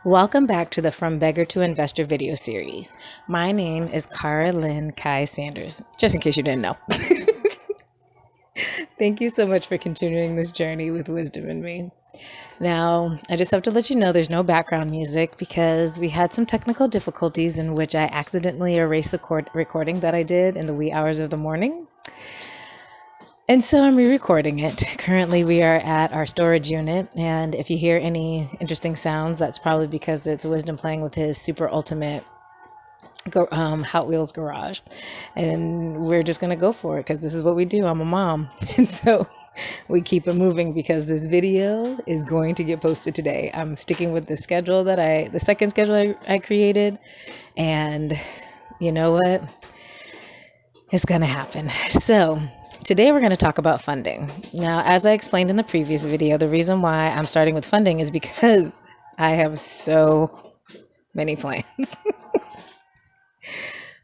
Welcome back to the From Beggar to Investor video series. My name is Cara Lynn Kai Sanders, just in case you didn't know. Thank you so much for continuing this journey with wisdom in me. Now, I just have to let you know there's no background music because we had some technical difficulties in which I accidentally erased the recording that I did in the wee hours of the morning. And so I'm re-recording it. Currently, we are at our storage unit, and if you hear any interesting sounds, that's probably because it's Wisdom playing with his super ultimate Hot Wheels garage. And we're just going to go for it because this is what we do. I'm a mom. And so we keep it moving because this video is going to get posted today. I'm sticking with the schedule the second schedule I created. And you know what? It's going to happen. So today we're going to talk about funding. Now, as I explained in the previous video, the reason why I'm starting with funding is because I have so many plans.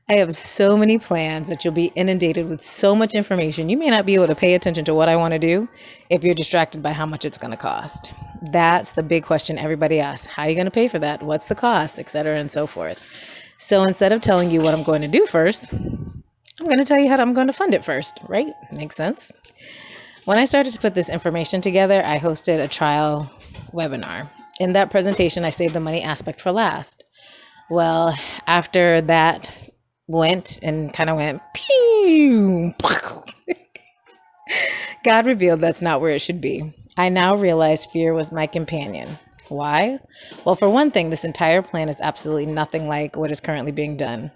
I have so many plans that you'll be inundated with so much information. You may not be able to pay attention to what I want to do if you're distracted by how much it's going to cost. That's the big question everybody asks. How are you going to pay for that? What's the cost, etc., and so forth. So instead of telling you what I'm going to do first, I'm going to tell you how I'm going to fund it first, right? Makes sense. When I started to put this information together, I hosted a trial webinar. In that presentation, I saved the money aspect for last. Well, after that went pew, God revealed that's not where it should be. I now realize fear was my companion. Why? Well, for one thing, this entire plan is absolutely nothing like what is currently being done.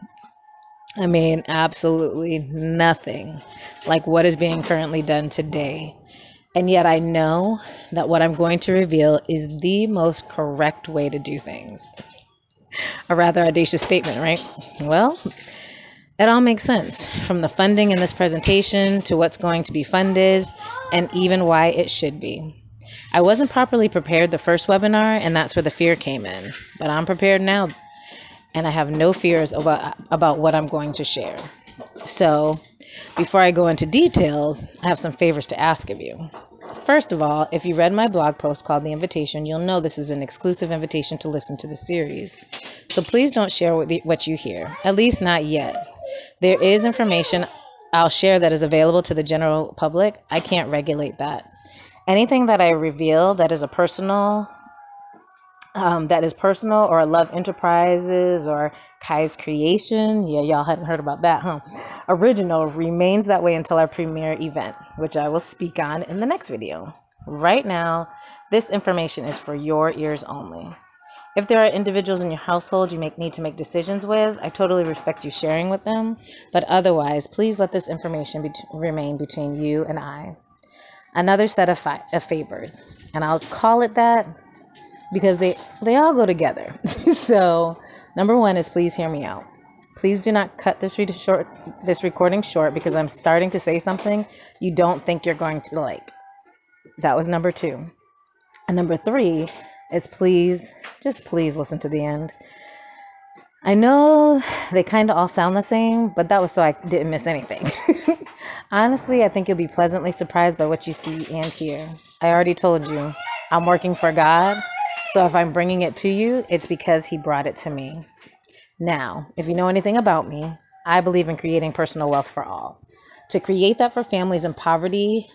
I mean, absolutely nothing like what is being currently done today. And yet I know that what I'm going to reveal is the most correct way to do things. A rather audacious statement, right? Well, it all makes sense, from the funding in this presentation to what's going to be funded and even why it should be. I wasn't properly prepared the first webinar, and that's where the fear came in. But I'm prepared now, and I have no fears about what I'm going to share. So before I go into details, I have some favors to ask of you. First of all, if you read my blog post called The Invitation, you'll know this is an exclusive invitation to listen to the series. So please don't share what you hear, at least not yet. There is information I'll share that is available to the general public. I can't regulate that. Anything that I reveal that is personal or L.U.V Enterprises or Kai's creation, yeah, y'all hadn't heard about that, huh? Original remains that way until our premiere event, which I will speak on in the next video. Right now, this information is for your ears only. If there are individuals in your household you need to make decisions with, I totally respect you sharing with them, but otherwise, please let this information remain between you and I. Another set of favors, and I'll call it that because they all go together. So, number one is please hear me out. Please do not cut this recording short because I'm starting to say something you don't think you're going to like. That was number two. And number three is please listen to the end. I know they kind of all sound the same, but that was so I didn't miss anything. Honestly, I think you'll be pleasantly surprised by what you see and hear. I already told you, I'm working for God, so if I'm bringing it to you, it's because He brought it to me. Now, if you know anything about me, I believe in creating personal wealth for all. To create that for families in poverty,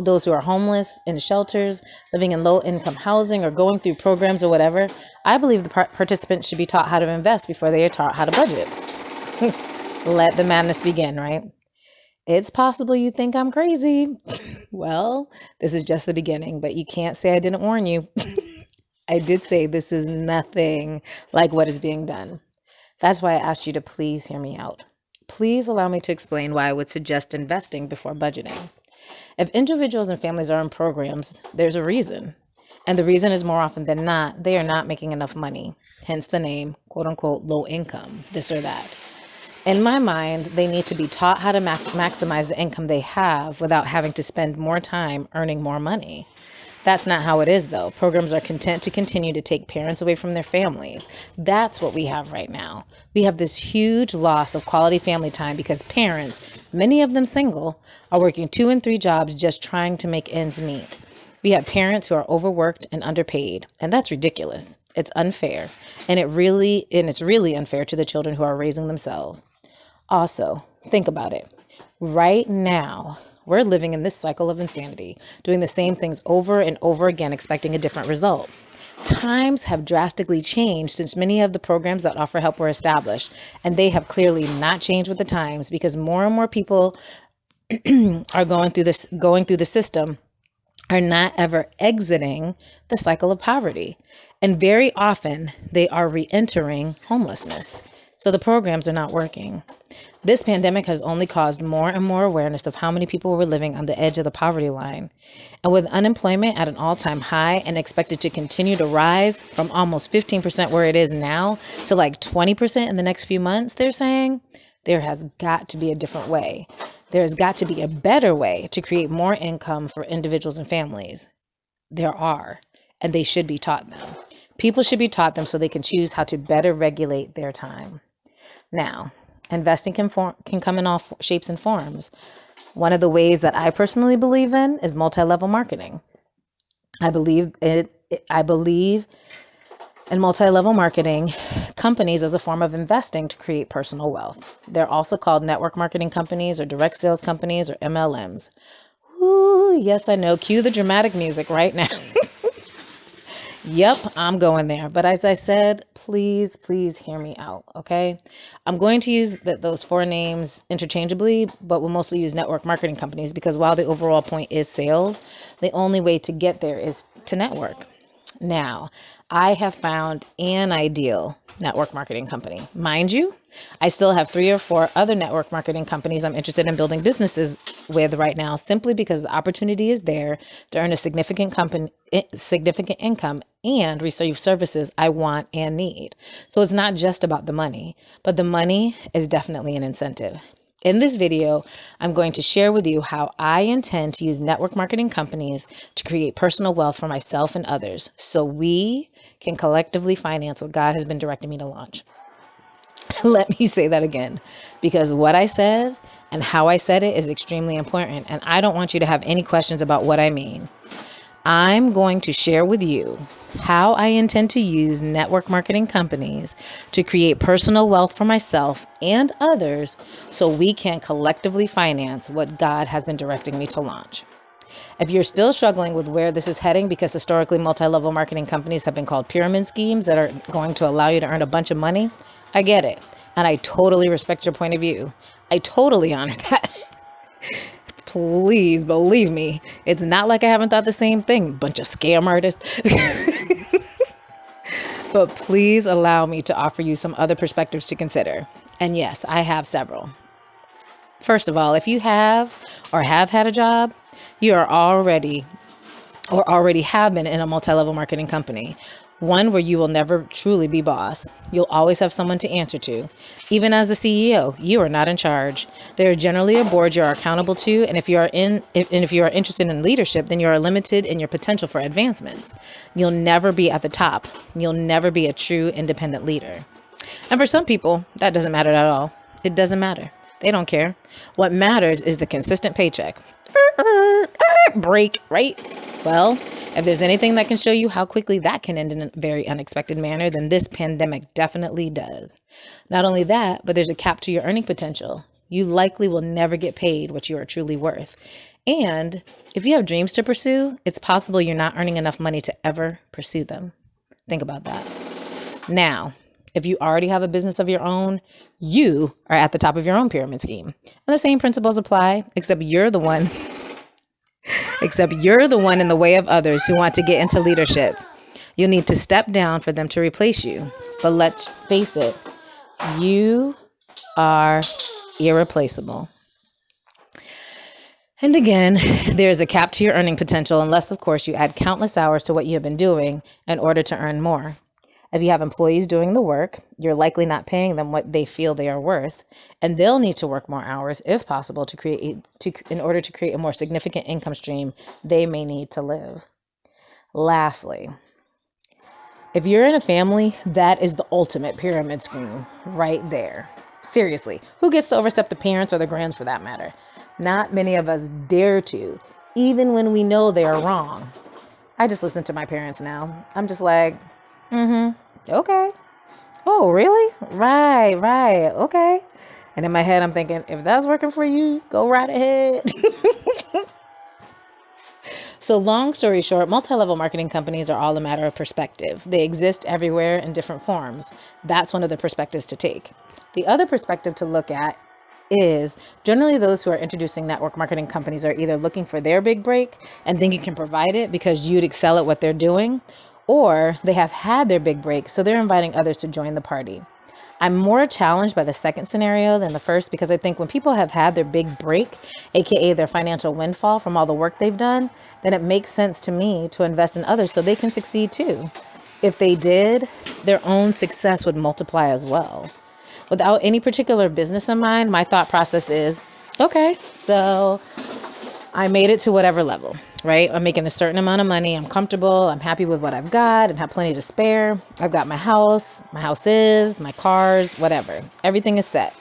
those who are homeless, in shelters, living in low-income housing, or going through programs or whatever, I believe the participants should be taught how to invest before they are taught how to budget. Let the madness begin, right? It's possible you think I'm crazy. Well, this is just the beginning, but you can't say I didn't warn you. I did say this is nothing like what is being done. That's why I asked you to please hear me out. Please allow me to explain why I would suggest investing before budgeting. If individuals and families are in programs, there's a reason. And the reason is more often than not, they are not making enough money. Hence the name, quote unquote, low income, this or that. In my mind, they need to be taught how to maximize the income they have without having to spend more time earning more money. That's not how it is, though. Programs are content to continue to take parents away from their families. That's what we have right now. We have this huge loss of quality family time because parents, many of them single, are working 2 and 3 jobs just trying to make ends meet. We have parents who are overworked and underpaid, and that's ridiculous. It's unfair, and it's really unfair to the children who are raising themselves. Also, think about it. Right now, we're living in this cycle of insanity, doing the same things over and over again, expecting a different result. Times have drastically changed since many of the programs that offer help were established, and they have clearly not changed with the times because more and more people are going through the system are not ever exiting the cycle of poverty. And very often they are re-entering homelessness. So the programs are not working. This pandemic has only caused more and more awareness of how many people were living on the edge of the poverty line. And with unemployment at an all-time high and expected to continue to rise from almost 15% where it is now to like 20% in the next few months, they're saying there has got to be a different way. There has got to be a better way to create more income for individuals and families. There are, and they should be taught them. People should be taught them so they can choose how to better regulate their time. Now, investing can come in all shapes and forms. One of the ways that I personally believe in is multi-level marketing. I believe in multi-level marketing companies as a form of investing to create personal wealth. They're also called network marketing companies or direct sales companies or MLMs. Ooh, yes, I know. Cue the dramatic music right now. Yep, I'm going there. But as I said, please hear me out, okay? I'm going to use those four names interchangeably, but we'll mostly use network marketing companies because while the overall point is sales, the only way to get there is to network. Now, I have found an ideal network marketing company. Mind you, I still have 3 or 4 other network marketing companies I'm interested in building businesses with right now, simply because the opportunity is there to earn a significant income and receive services I want and need. So it's not just about the money, but the money is definitely an incentive. In this video, I'm going to share with you how I intend to use network marketing companies to create personal wealth for myself and others so we can collectively finance what God has been directing me to launch. Let me say that again, because what I said and how I said it is extremely important, and I don't want you to have any questions about what I mean. I'm going to share with you how I intend to use network marketing companies to create personal wealth for myself and others so we can collectively finance what God has been directing me to launch. If you're still struggling with where this is heading, because historically multi-level marketing companies have been called pyramid schemes that are going to allow you to earn a bunch of money, I get it. And I totally respect your point of view. I totally honor that. Please believe me, it's not like I haven't thought the same thing, bunch of scam artists. But please allow me to offer you some other perspectives to consider. And yes, I have several. First of all, if you have or have had a job, you are already have been in a multi-level marketing company. One where you will never truly be boss. You'll always have someone to answer to. Even as the CEO, you are not in charge. There are generally a board you are accountable to, and if you are interested in leadership, then you are limited in your potential for advancements. You'll never be at the top. You'll never be a true independent leader. And for some people, that doesn't matter at all. It doesn't matter. They don't care. What matters is the consistent paycheck. Break, right? Well, if there's anything that can show you how quickly that can end in a very unexpected manner, then this pandemic definitely does. Not only that, but there's a cap to your earning potential. You likely will never get paid what you are truly worth. And if you have dreams to pursue, it's possible you're not earning enough money to ever pursue them. Think about that. Now, if you already have a business of your own, you are at the top of your own pyramid scheme. And the same principles apply, except you're the one in the way of others who want to get into leadership. You'll need to step down for them to replace you. But let's face it, you are irreplaceable. And again, there's a cap to your earning potential unless, of course, you add countless hours to what you have been doing in order to earn more. If you have employees doing the work, you're likely not paying them what they feel they are worth, and they'll need to work more hours, if possible, in order to create a more significant income stream they may need to live. Lastly, if you're in a family, that is the ultimate pyramid scheme right there. Seriously, who gets to overstep the parents or the grands for that matter? Not many of us dare to, even when we know they are wrong. I just listen to my parents now. I'm just like, Okay. Oh, really? Right, right. Okay. And in my head, I'm thinking, if that's working for you, go right ahead. So, long story short, multi level marketing companies are all a matter of perspective. They exist everywhere in different forms. That's one of the perspectives to take. The other perspective to look at is generally those who are introducing network marketing companies are either looking for their big break and think you can provide it because you'd excel at what they're doing, or they have had their big break, so they're inviting others to join the party. I'm more challenged by the second scenario than the first because I think when people have had their big break, aka their financial windfall from all the work they've done, then it makes sense to me to invest in others so they can succeed too. If they did, their own success would multiply as well. Without any particular business in mind, my thought process is okay, so I made it to whatever level, right? I'm making a certain amount of money. I'm comfortable. I'm happy with what I've got and have plenty to spare. I've got my houses, my cars, whatever. Everything is set.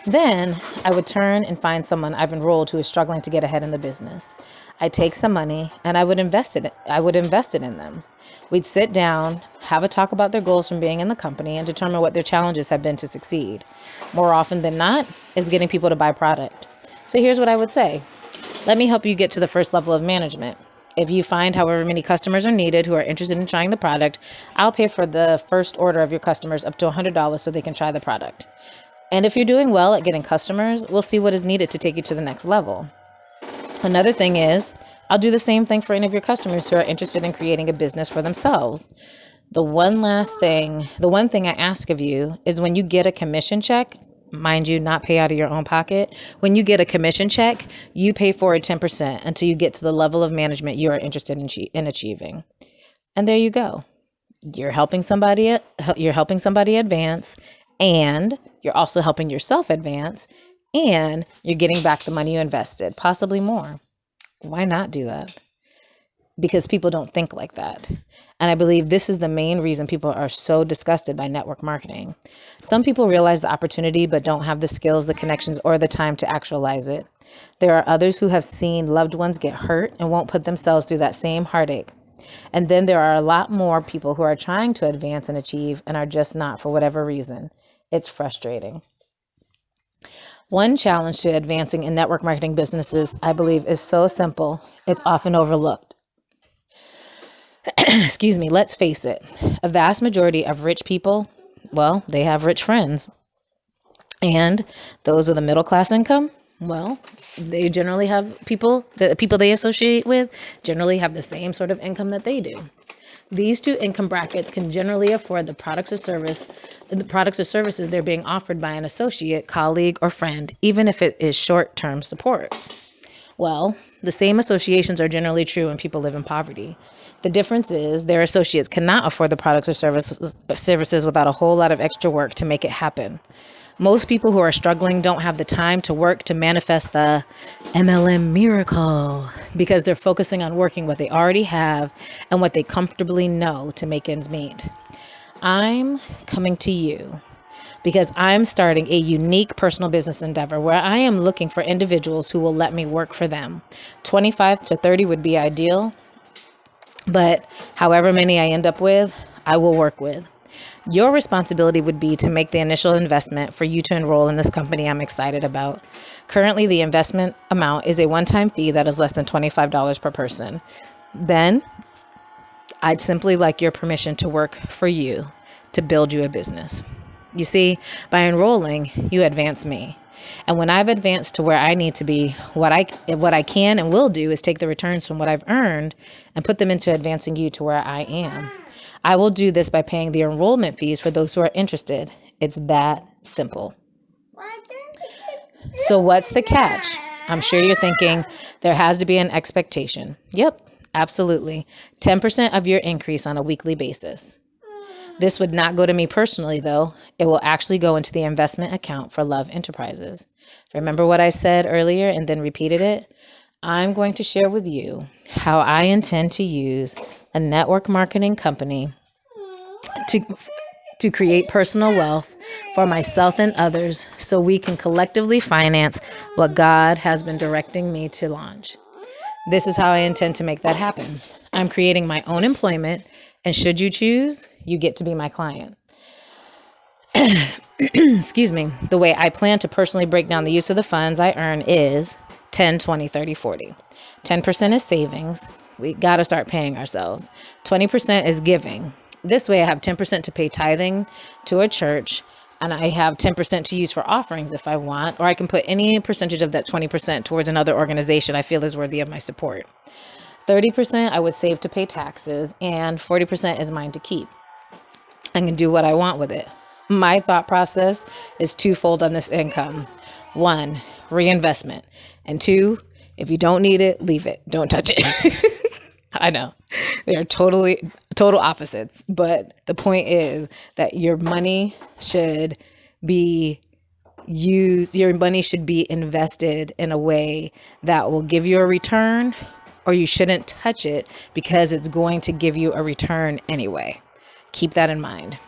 Then I would turn and find someone I've enrolled who is struggling to get ahead in the business. I'd take some money and I would invest it in them. We'd sit down, have a talk about their goals from being in the company, and determine what their challenges have been to succeed. More often than not, it's getting people to buy product. So here's what I would say. Let me help you get to the first level of management. If you find however many customers are needed who are interested in trying the product, I'll pay for the first order of your customers up to $100 so they can try the product. And if you're doing well at getting customers, we'll see what is needed to take you to the next level. Another thing is, I'll do the same thing for any of your customers who are interested in creating a business for themselves. The one thing I ask of you is when you get a commission check, mind you, not pay out of your own pocket. When you get a commission check, you pay forward 10% until you get to the level of management you are interested in achieving. And there you go. You're helping somebody advance, and you're also helping yourself advance, and you're getting back the money you invested, possibly more. Why not do that? Because people don't think like that. And I believe this is the main reason people are so disgusted by network marketing. Some people realize the opportunity but don't have the skills, the connections, or the time to actualize it. There are others who have seen loved ones get hurt and won't put themselves through that same heartache. And then there are a lot more people who are trying to advance and achieve and are just not for whatever reason. It's frustrating. One challenge to advancing in network marketing businesses, I believe, is so simple, it's often overlooked. Excuse me, let's face it. A vast majority of rich people, well, they have rich friends. And those with the middle class income, well, they generally have the people they associate with generally have the same sort of income that they do. These two income brackets can generally afford the products or services they're being offered by an associate, colleague, or friend, even if it is short-term support. Well, the same associations are generally true when people live in poverty. The difference is their associates cannot afford the products or services without a whole lot of extra work to make it happen. Most people who are struggling don't have the time to work to manifest the MLM miracle because they're focusing on working what they already have and what they comfortably know to make ends meet. I'm coming to you because I'm starting a unique personal business endeavor where I am looking for individuals who will let me work for them. 25 to 30 would be ideal, but however many I end up with, I will work with. Your responsibility would be to make the initial investment for you to enroll in this company I'm excited about. Currently, the investment amount is a one-time fee that is less than $25 per person. Then, I'd simply like your permission to work for you to build you a business. You see, by enrolling, you advance me. And when I've advanced to where I need to be, what I can and will do is take the returns from what I've earned and put them into advancing you to where I am. I will do this by paying the enrollment fees for those who are interested. It's that simple. So what's the catch? I'm sure you're thinking there has to be an expectation. Yep, absolutely. 10% of your increase on a weekly basis. This would not go to me personally, though. It will actually go into the investment account for L.U.V Enterprises. Remember what I said earlier and then repeated it? I'm going to share with you how I intend to use a network marketing company to create personal wealth for myself and others so we can collectively finance what God has been directing me to launch. This is how I intend to make that happen. I'm creating my own employment And should you choose, you get to be my client. Excuse me. The way I plan to personally break down the use of the funds I earn is 10, 20, 30, 40. 10% is savings. We got to start paying ourselves. 20% is giving. This way I have 10% to pay tithing to a church, and I have 10% to use for offerings if I want, or I can put any percentage of that 20% towards another organization I feel is worthy of my support. 30% I would save to pay taxes, and 40% is mine to keep. I can do what I want with it. My thought process is twofold on this income. 1, reinvestment. And 2, if you don't need it, leave it. Don't touch it. I know. They're total opposites. But the point is that your money should be invested in a way that will give you a return, or you shouldn't touch it because it's going to give you a return anyway. Keep that in mind.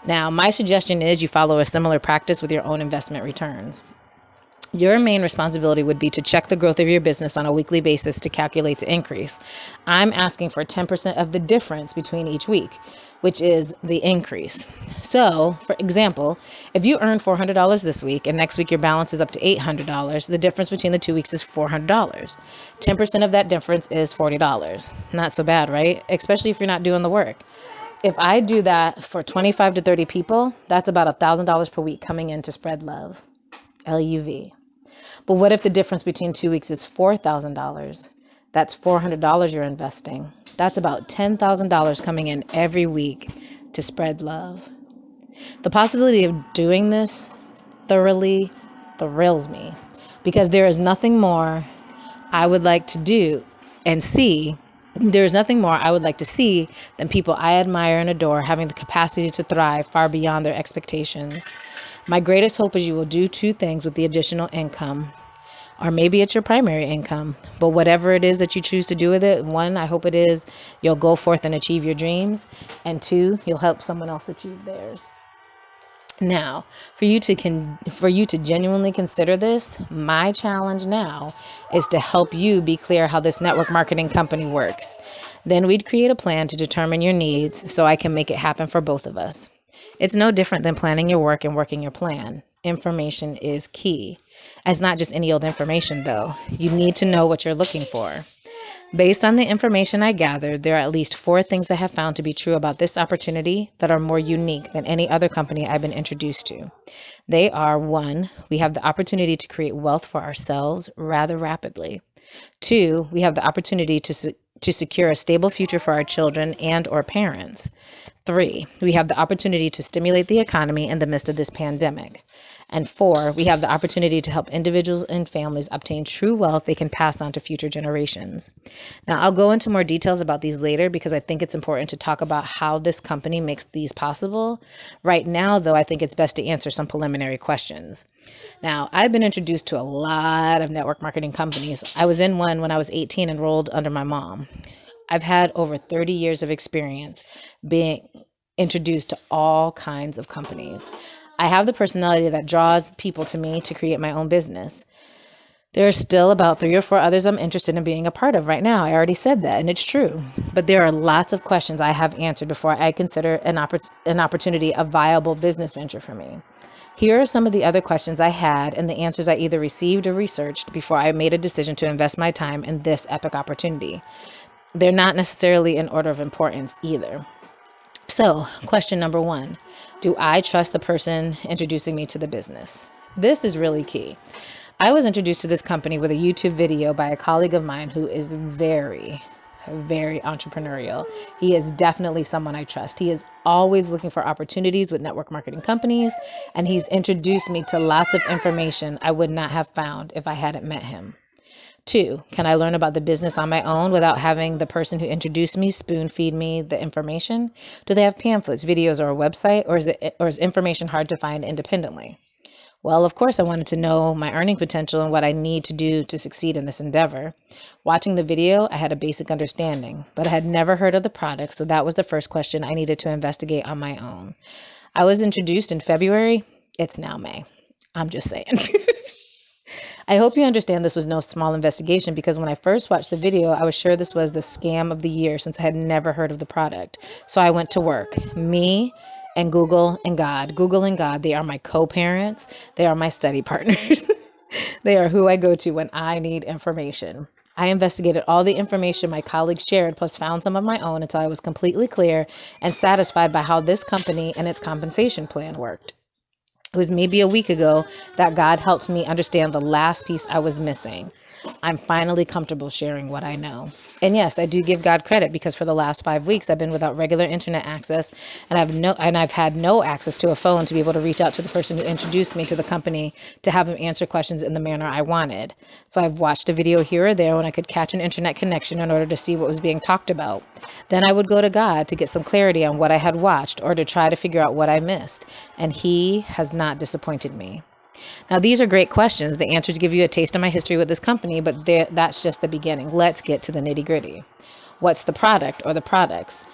Now, my suggestion is you follow a similar practice with your own investment returns. Your main responsibility would be to check the growth of your business on a weekly basis to calculate the increase. I'm asking for 10% of the difference between each week, which is the increase. So, for example, if you earn $400 this week and next week your balance is up to $800, the difference between the 2 weeks is $400. 10% of that difference is $40. Not so bad, right? Especially if you're not doing the work. If I do that for 25 to 30 people, that's about $1,000 per week coming in to spread love. L.U.V. But what if the difference between 2 weeks is $4,000? That's $400 you're investing. That's about $10,000 coming in every week to spread love. The possibility of doing this thoroughly thrills me, because there is nothing more I would like to do and see. There is nothing more I would like to see than people I admire and adore having the capacity to thrive far beyond their expectations. My greatest hope is you will do 2 things with the additional income, or maybe it's your primary income, but whatever it is that you choose to do with it, 1, I hope it is you'll go forth and achieve your dreams, and 2, you'll help someone else achieve theirs. Now, for you to genuinely consider this, my challenge now is to help you be clear how this network marketing company works. Then we'd create a plan to determine your needs so I can make it happen for both of us. It's no different than planning your work and working your plan. Information is key. It's not just any old information, though. You need to know what you're looking for. Based on the information I gathered, there are at least 4 things I have found to be true about this opportunity that are more unique than any other company I've been introduced to. They are: 1, we have the opportunity to create wealth for ourselves rather rapidly. 2, we have the opportunity to secure a stable future for our children and or parents. 3, we have the opportunity to stimulate the economy in the midst of this pandemic. And 4, we have the opportunity to help individuals and families obtain true wealth they can pass on to future generations. Now, I'll go into more details about these later because I think it's important to talk about how this company makes these possible. Right now, though, I think it's best to answer some preliminary questions. Now, I've been introduced to a lot of network marketing companies. I was in one when I was 18, enrolled under my mom. I've had over 30 years of experience being introduced to all kinds of companies. I have the personality that draws people to me to create my own business. There are still about 3 or 4 others I'm interested in being a part of right now. I already said that, and it's true. But there are lots of questions I have answered before I consider an opportunity a viable business venture for me. Here are some of the other questions I had and the answers I either received or researched before I made a decision to invest my time in this epic opportunity. They're not necessarily in order of importance either. So, question number 1, do I trust the person introducing me to the business? This is really key. I was introduced to this company with a YouTube video by a colleague of mine who is very entrepreneurial. He is definitely someone I trust. He is always looking for opportunities with network marketing companies, and he's introduced me to lots of information I would not have found if I hadn't met him. 2, can I learn about the business on my own without having the person who introduced me spoon feed me the information? Do they have pamphlets, videos, or a website, or is information hard to find independently? Well, of course, I wanted to know my earning potential and what I need to do to succeed in this endeavor. Watching the video, I had a basic understanding, but I had never heard of the product, so that was the first question I needed to investigate on my own. I was introduced in February. It's now May. I'm just saying. I hope you understand this was no small investigation because when I first watched the video, I was sure this was the scam of the year since I had never heard of the product. So I went to work. Me and Google and God. Google and God, they are my co-parents. They are my study partners. They are who I go to when I need information. I investigated all the information my colleagues shared, plus found some of my own until I was completely clear and satisfied by how this company and its compensation plan worked. It was maybe a week ago that God helped me understand the last piece I was missing. I'm finally comfortable sharing what I know. And yes, I do give God credit because for the last 5 weeks I've been without regular internet access and I've had no access to a phone to be able to reach out to the person who introduced me to the company to have him answer questions in the manner I wanted. So I've watched a video here or there when I could catch an internet connection in order to see what was being talked about. Then I would go to God to get some clarity on what I had watched or to try to figure out what I missed. And He has not disappointed me. Now, these are great questions. The answers give you a taste of my history with this company, but that's just the beginning. Let's get to the nitty gritty. What's the product or the products?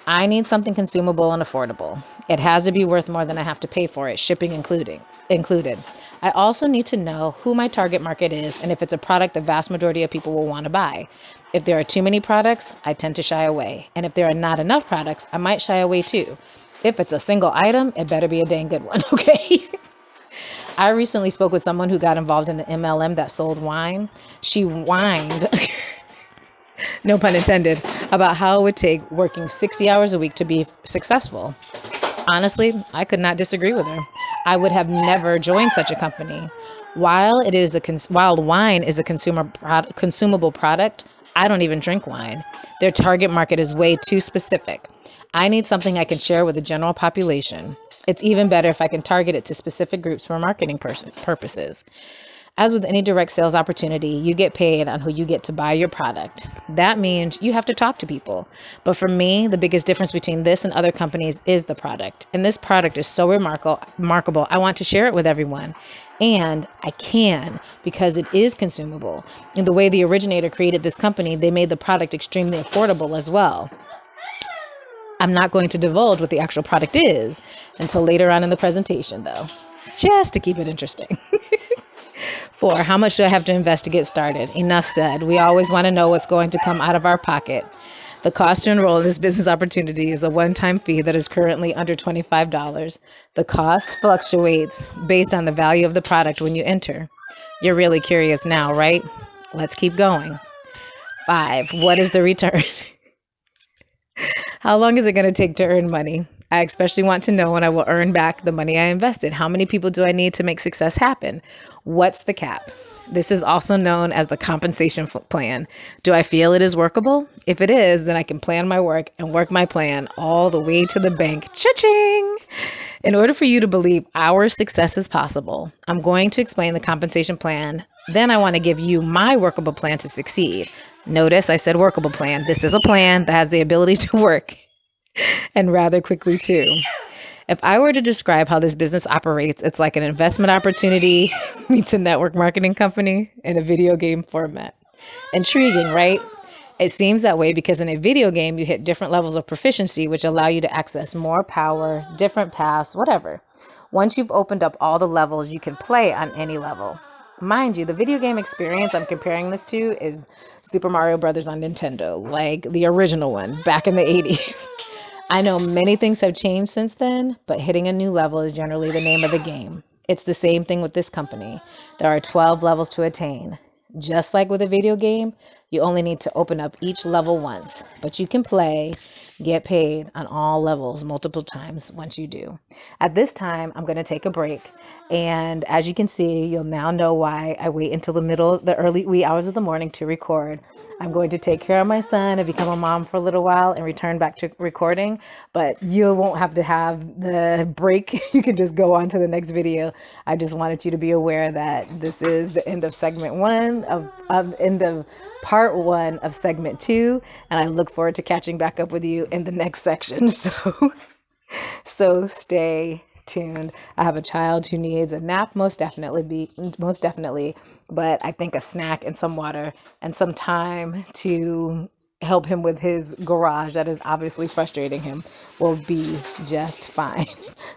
I need something consumable and affordable. It has to be worth more than I have to pay for it, shipping included. I also need to know who my target market is and if it's a product the vast majority of people will want to buy. If there are too many products, I tend to shy away. And if there are not enough products, I might shy away too. If it's a single item, it better be a dang good one, okay? I recently spoke with someone who got involved in the MLM that sold wine. She whined, no pun intended, about how it would take working 60 hours a week to be successful. Honestly, I could not disagree with her. I would have never joined such a company. While wine is a consumable product, I don't even drink wine. Their target market is way too specific. I need something I can share with the general population. It's even better if I can target it to specific groups for marketing purposes. As with any direct sales opportunity, you get paid on who you get to buy your product. That means you have to talk to people. But for me, the biggest difference between this and other companies is the product. And this product is so remarkable. I want to share it with everyone. And I can because it is consumable. And the way the originator created this company, they made the product extremely affordable as well. I'm not going to divulge what the actual product is until later on in the presentation, though, just to keep it interesting. 4, how much do I have to invest to get started? Enough said. We always want to know what's going to come out of our pocket. The cost to enroll in this business opportunity is a one-time fee that is currently under $25. The cost fluctuates based on the value of the product when you enter. You're really curious now, right? Let's keep going. 5, what is the return? How long is it going to take to earn money? I especially want to know when I will earn back the money I invested. How many people do I need to make success happen? What's the cap? This is also known as the compensation plan. Do I feel it is workable? If it is, then I can plan my work and work my plan all the way to the bank. Cha-ching! In order for you to believe our success is possible, I'm going to explain the compensation plan. Then I want to give you my workable plan to succeed. Notice I said workable plan. This is a plan that has the ability to work and rather quickly too. If I were to describe how this business operates, it's like an investment opportunity meets a network marketing company in a video game format. Intriguing, right? It seems that way because in a video game, you hit different levels of proficiency, which allow you to access more power, different paths, whatever. Once you've opened up all the levels, you can play on any level. Mind you, the video game experience I'm comparing this to is Super Mario Brothers on Nintendo, like the original one back in the 80s. I know many things have changed since then, but hitting a new level is generally the name of the game. It's the same thing with this company. There are 12 levels to attain. Just like with a video game, you only need to open up each level once, but you can play, get paid on all levels multiple times once you do. At this time, I'm going to take a break. And as you can see, you'll now know why I wait until the early wee hours of the morning to record. I'm going to take care of my son and become a mom for a little while and return back to recording, but you won't have to have the break. You can just go on to the next video. I just wanted you to be aware that this is the end of segment 1 end of part 1 of segment 2, and I look forward to catching back up with you in the next section. So stay tuned. I have a child who needs a nap, most definitely, but I think a snack and some water and some time to help him with his garage that is obviously frustrating him, will be just fine.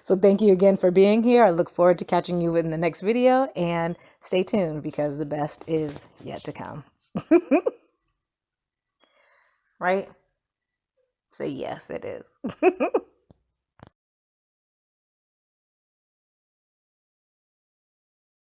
So thank you again for being here. I look forward to catching you in the next video, and stay tuned because the best is yet to come. Right? Say yes, it is.